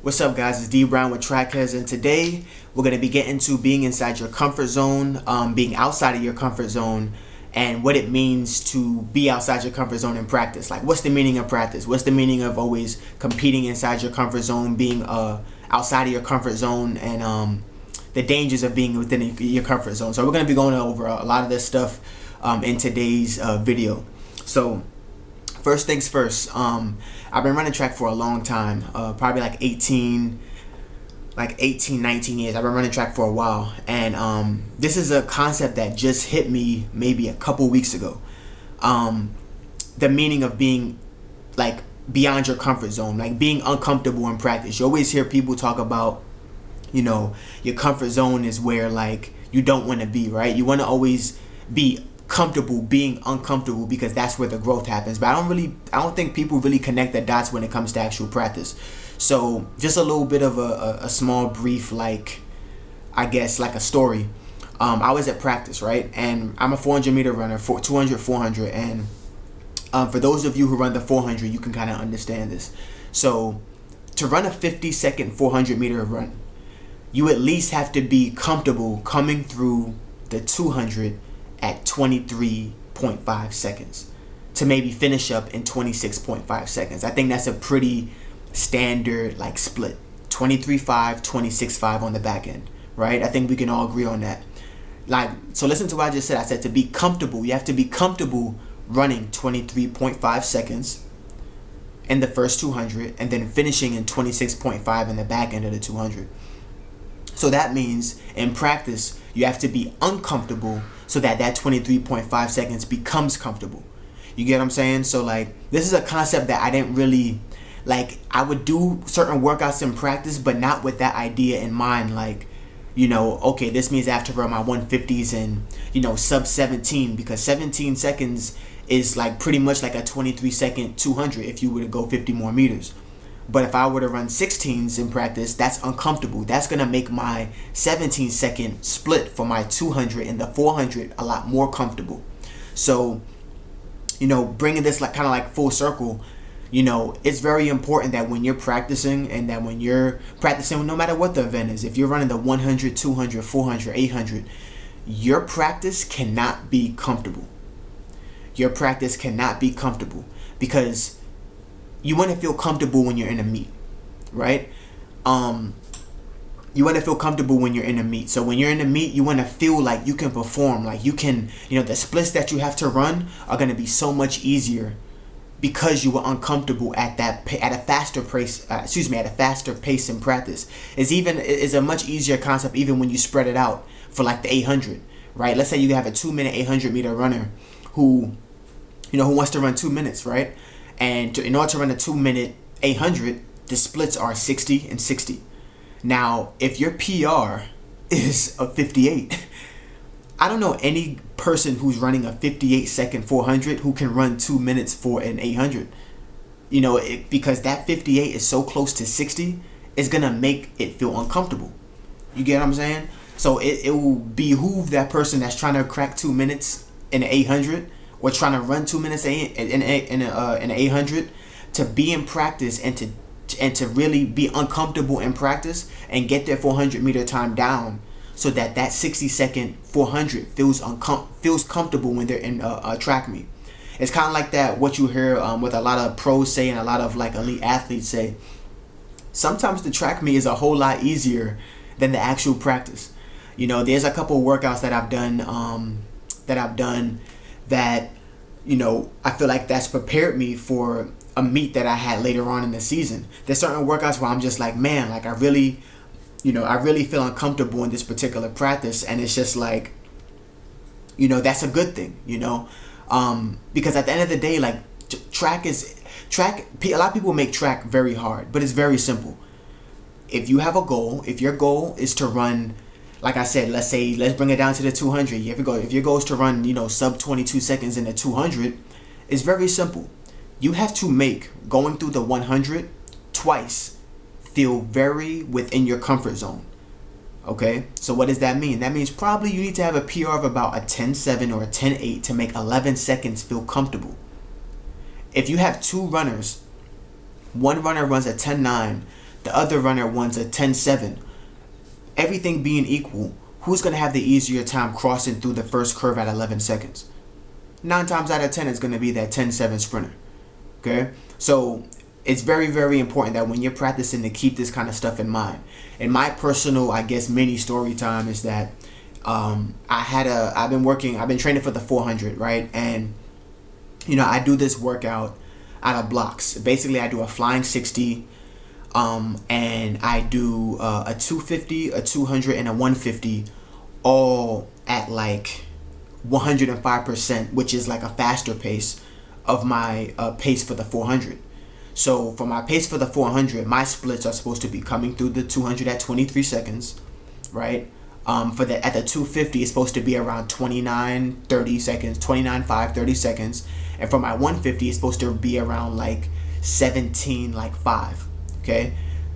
What's up, guys? It's D Brown with Headz, and today we're going to be getting to being inside your comfort zone, being outside of your comfort zone, and what it means to be outside your comfort zone in practice. Like, what's the meaning of practice? What's the meaning of always competing inside your comfort zone, being outside of your comfort zone, and the dangers of being within your comfort zone. So we're going to be going over a lot of this stuff in today's video. So first things first, I've been running track for a long time, probably like 18, 19 years. I've been running track for a while, and this is a concept that just hit me maybe a couple weeks ago. The meaning of being like beyond your comfort zone, like being uncomfortable in practice. You always hear people talk about, you know, your comfort zone is where like you don't want to be, right? You want to always be comfortable being uncomfortable because that's where the growth happens. But I don't think people really connect the dots when it comes to actual practice. So just a little bit of a small brief, like, I guess like a story. I was at practice, right? And I'm a 400 meter runner, 200, 400. And for those of you who run the 400, you can kind of understand this. So to run a 50-second 400 meter run, you at least have to be comfortable coming through the 200 at 23.5 seconds to maybe finish up in 26.5 seconds. I think that's a pretty standard like split. 23.5, 26.5 on the back end, right? I think we can all agree on that. Like, so listen to what I just said. I said to be comfortable, you have to be comfortable running 23.5 seconds in the first 200 and then finishing in 26.5 in the back end of the 200. So that means in practice, you have to be uncomfortable so that 23.5 seconds becomes comfortable. You get what I'm saying? So like, this is a concept that I didn't really, like, I would do certain workouts in practice, but not with that idea in mind. Like, you know, okay, this means I have to run my 150s in, you know, sub 17, because 17 seconds is like pretty much like a 23-second 200 if you were to go 50 more meters. But if I were to run 16s in practice, that's uncomfortable. That's going to make my 17-second split for my 200 and the 400 a lot more comfortable. So, you know, bringing this like kind of like full circle, you know, it's very important that when you're practicing, and that when you're practicing, no matter what the event is, if you're running the 100, 200, 400, 800, your practice cannot be comfortable. Your practice cannot be comfortable because you want to feel comfortable when you're in a meet, right? You want to feel comfortable when you're in a meet. So when you're in a meet, you want to feel like you can perform, like you can, you know, the splits that you have to run are going to be so much easier because you were uncomfortable at a faster pace in practice. Is a much easier concept even when you spread it out for like the 800, right? Let's say you have a 2-minute 800 meter runner who wants to run 2 minutes, right? And in order to run a 2-minute 800, the splits are 60 and 60. Now, if your PR is a 58, I don't know any person who's running a 58-second 400 who can run 2 minutes for an 800. You know, because that 58 is so close to 60, it's going to make it feel uncomfortable. You get what I'm saying? So it will behoove that person that's trying to crack 2 minutes in an 800, or trying to run 2 minutes in an 800, to be in practice and to really be uncomfortable in practice and get their 400 meter time down, so that 60-second 400 feels comfortable when they're in a track meet. It's kind of like that, what you hear with a lot of pros say and a lot of like elite athletes say. Sometimes the track meet is a whole lot easier than the actual practice. You know, there's a couple workouts that I've done that, you know, I feel like that's prepared me for a meet that I had later on in the season. There's certain workouts where I'm just like, man, like I really feel uncomfortable in this particular practice, and it's just like, you know, that's a good thing, you know, because at the end of the day, like track. A lot of people make track very hard, but it's very simple. If you have a goal, if your goal is to run, like I said, let's bring it down to the 200. If your goal is to run, you know, sub 22 seconds in the 200, it's very simple. You have to make going through the 100 twice feel very within your comfort zone. Okay, so what does that mean? That means probably you need to have a PR of about a 10.7 or a 10.8 to make 11 seconds feel comfortable. If you have two runners, one runner runs a 10.9, the other runner wants a 10.7. Everything being equal, who's going to have the easier time crossing through the first curve at 11 seconds? 9 times out of 10, it's going to be that 10.7 sprinter. Okay? So it's very, very important that when you're practicing to keep this kind of stuff in mind. And my personal, I guess, mini story time is that I've been training for the 400, right? And, I do this workout out of blocks. Basically, I do a flying 60, and I do a 250, a 200, and a 150, all at like 105%, which is like a faster pace of my pace for the 400. So for my pace for the 400, my splits are supposed to be coming through the 200 at 23 seconds, right? At the 250, it's supposed to be around 29.5, 30 seconds. And for my 150, it's supposed to be around like 17.5. Okay?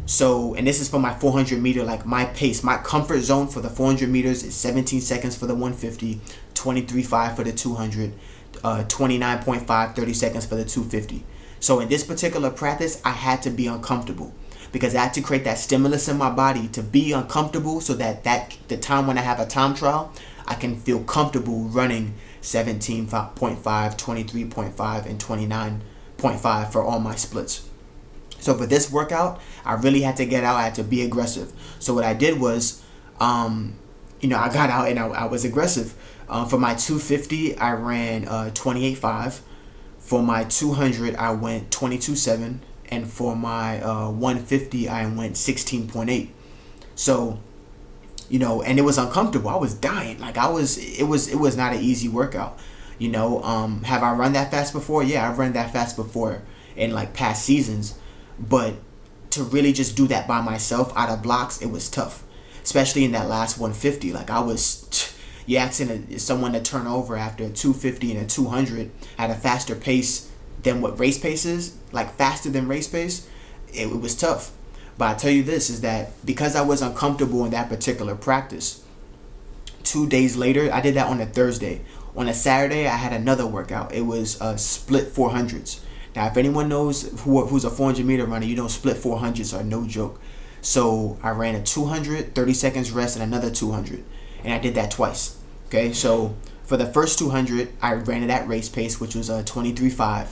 So, and this is for my 400 meter, like my pace, my comfort zone for the 400 meters is 17 seconds for the 150, 23.5 for the 200, 29.5, 30 seconds for the 250. So in this particular practice, I had to be uncomfortable because I had to create that stimulus in my body to be uncomfortable so that the time when I have a time trial, I can feel comfortable running 17.5, 23.5, and 29.5 for all my splits. So for this workout, I really had to get out. I had to be aggressive. So what I did was, I got out and I was aggressive. For my 250, I ran 28.5. For my 200, I went 22.7, and for my 150, I went 16.8. So, and it was uncomfortable. I was dying. Like it was not an easy workout. Have I run that fast before? Yeah, I've run that fast before in like past seasons, but to really just do that by myself out of blocks, it was tough, especially in that last 150. Like you're asking someone to turn over after a 250 and a 200 at a faster pace than what race pace is, like faster than race pace. It was tough. But I tell you this is that because I was uncomfortable in that particular practice, 2 days later, I did that on a Thursday. On a Saturday, I had another workout. It was split 400s. Now, if anyone knows who's a 400 meter runner, split 400s are no joke. So I ran a 200, 30 seconds rest, and another 200. And I did that twice. Okay, so for the first 200, I ran it at race pace, which was 23.5.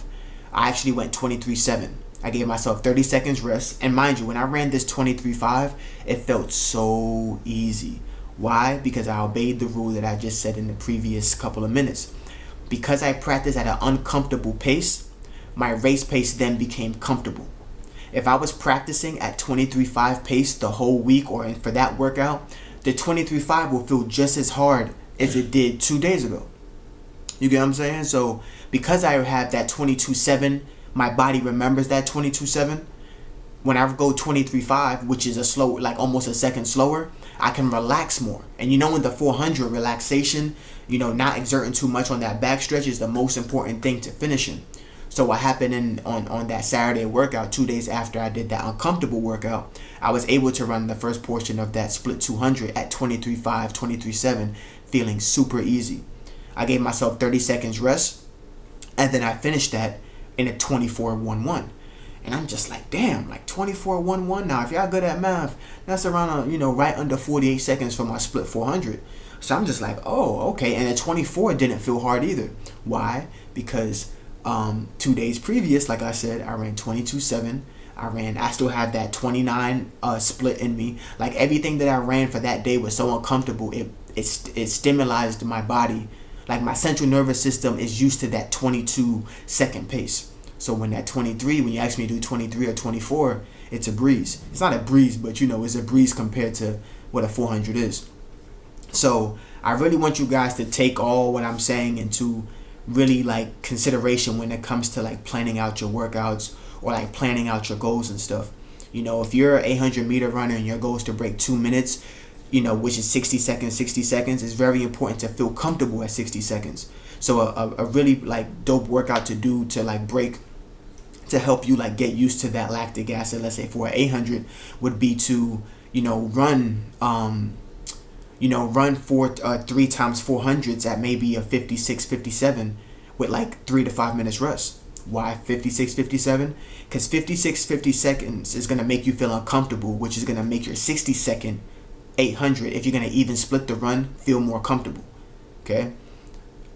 I actually went 23.7. I gave myself 30 seconds rest. And mind you, when I ran this 23.5, it felt so easy. Why? Because I obeyed the rule that I just said in the previous couple of minutes. Because I practiced at an uncomfortable pace, my race pace then became comfortable. If I was practicing at 23.5 pace the whole week or for that workout, the 23.5 will feel just as hard as it did 2 days ago. You get what I'm saying? So because I have that 22.7, my body remembers that 22.7. When I go 23.5, which is a slow, like almost a second slower, I can relax more. And in the 400, relaxation, not exerting too much on that back stretch is the most important thing to finishing. So what happened on that Saturday workout, 2 days after I did that uncomfortable workout, I was able to run the first portion of that split 200 at 23.5, 23.7, feeling super easy. I gave myself 30 seconds rest, and then I finished that in a 24.11. And I'm just like, damn, like 24.11. Now, if y'all good at math, that's around, right under 48 seconds for my split 400. So I'm just like, oh, okay. And a 24 didn't feel hard either. Why? Because 2 days previous, like I said, I ran 22.7. I still had that 29 split in me. Like everything that I ran for that day was so uncomfortable. It stimulated my body. Like my central nervous system is used to that 22 second pace. So when you ask me to do 23 or 24, it's a breeze. It's not a breeze, but it's a breeze compared to what a 400 is. So I really want you guys to take all what I'm saying into really like consideration when it comes to like planning out your workouts or like planning out your goals and stuff. If you're an 800 meter runner and your goal is to break 2 minutes, which is 60 seconds, it's very important to feel comfortable at 60 seconds. So a really like dope workout to do to like break, to help you like get used to that lactic acid, let's say for an 800, would be to, run 3 times 400s at maybe a 56, 57 with like 3 to 5 minutes rest. Why 56, 57? Because 56, 50 seconds is going to make you feel uncomfortable, which is going to make your 60-second 800, if you're going to even split the run, feel more comfortable. Okay?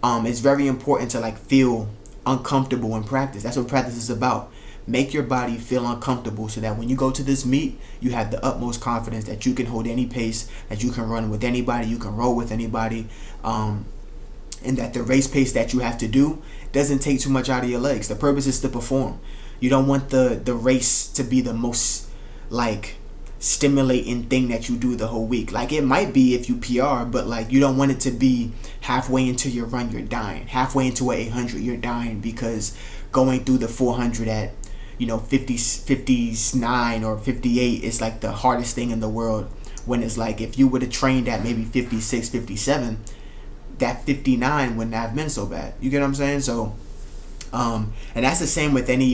It's very important to like feel uncomfortable in practice. That's what practice is about. Make your body feel uncomfortable so that when you go to this meet, you have the utmost confidence that you can hold any pace, that you can run with anybody, you can roll with anybody, and that the race pace that you have to do doesn't take too much out of your legs. The purpose is to perform. You don't want the race to be the most like stimulating thing that you do the whole week. Like it might be if you PR, but like you don't want it to be halfway into your run you're dying, halfway into an 800 you're dying because going through the 400 at 59 or 58 is like the hardest thing in the world, when it's like if you would have trained at maybe 56, 57, that 59 wouldn't have been so bad. You get what I'm saying? So and that's the same with any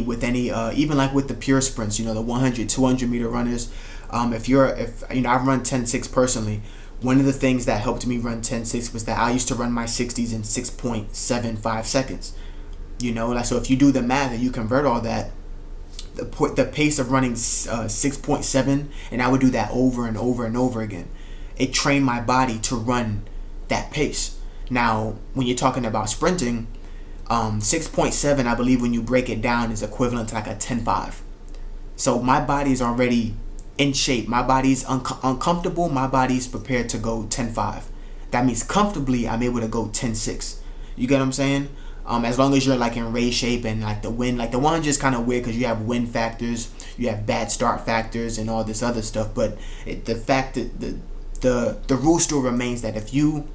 even like with the pure sprints, the 100, 200 meter runners. If I've run 10.6 personally. One of the things that helped me run 10.6 was that I used to run my 60s in 6.75 seconds. So if you do the math and you convert all that, the pace of running 6.7, and I would do that over and over and over again. It trained my body to run that pace. Now, when you're talking about sprinting, 6.7, I believe when you break it down, is equivalent to like a 10.5. So my body's already in shape. My body's uncomfortable. My body's prepared to go 10.5. That means comfortably I'm able to go 10.6. You get what I'm saying? As long as you're like in race shape and like the wind, like the 100 is kind of weird because you have wind factors, you have bad start factors and all this other stuff. But the fact that the rule still remains that if you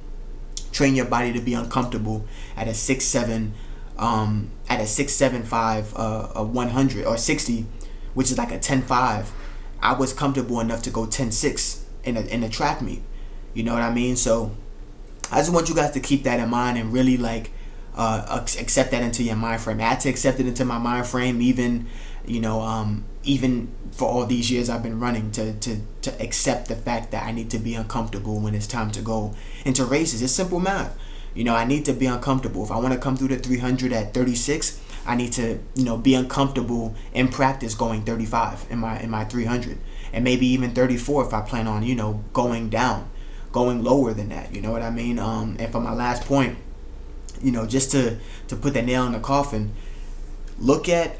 train your body to be uncomfortable at a 6.7, at a 6.75, a 100 or 60, which is like a 10.5, I was comfortable enough to go 10.6 in a track meet. You know what I mean? So I just want you guys to keep that in mind and really like accept that into your mind frame. I had to accept it into my mind frame, even even for all these years I've been running, to accept the fact that I need to be uncomfortable when it's time to go into races. It's simple math. I need to be uncomfortable. If I want to come through the 300 at 36, I need to be uncomfortable in practice going 35 in my 300, and maybe even 34 if I plan on going lower than that. You know what I mean? And for my last point, just to put the nail in the coffin, look at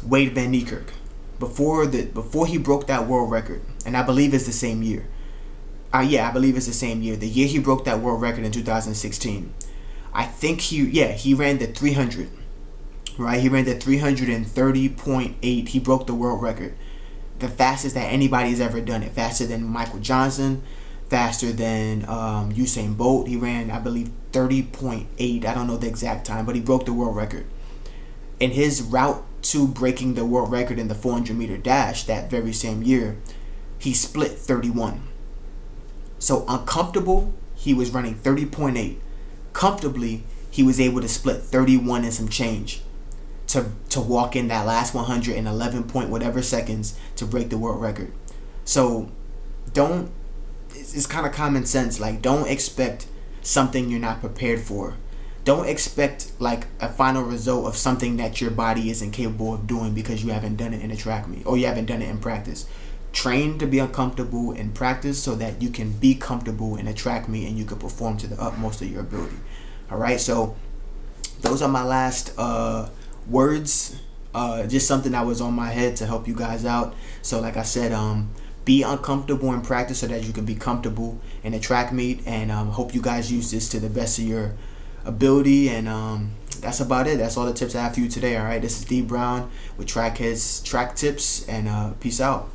Wade Van Niekerk before he broke that world record, and I believe it's the same year. I believe it's the same year. The year he broke that world record in 2016. I think he ran the 300. Right? He ran the 330.8. He broke the world record. The fastest that anybody's ever done it. Faster than Michael Johnson, faster than Usain Bolt. He ran, I believe, 30.8. I don't know the exact time, but he broke the world record. In his route to breaking the world record in the 400 meter dash that very same year, he split 31. So uncomfortable, he was running 30.8. Comfortably, he was able to split 31 and some change to walk in that last 100 in 11 point whatever seconds to break the world record. So it's kind of common sense. Like, don't expect something you're not prepared for. Don't expect like a final result of something that your body isn't capable of doing because you haven't done it in a track meet or you haven't done it in practice. Train to be uncomfortable in practice so that you can be comfortable in a track meet and you can perform to the utmost of your ability. All right, so those are my last words. Just something that was on my head to help you guys out. So like I said, be uncomfortable in practice so that you can be comfortable in a track meet, and hope you guys use this to the best of your ability. And that's about it. That's all the tips I have for you today. All right, this is D Brown with Headz Track Tips, and peace out.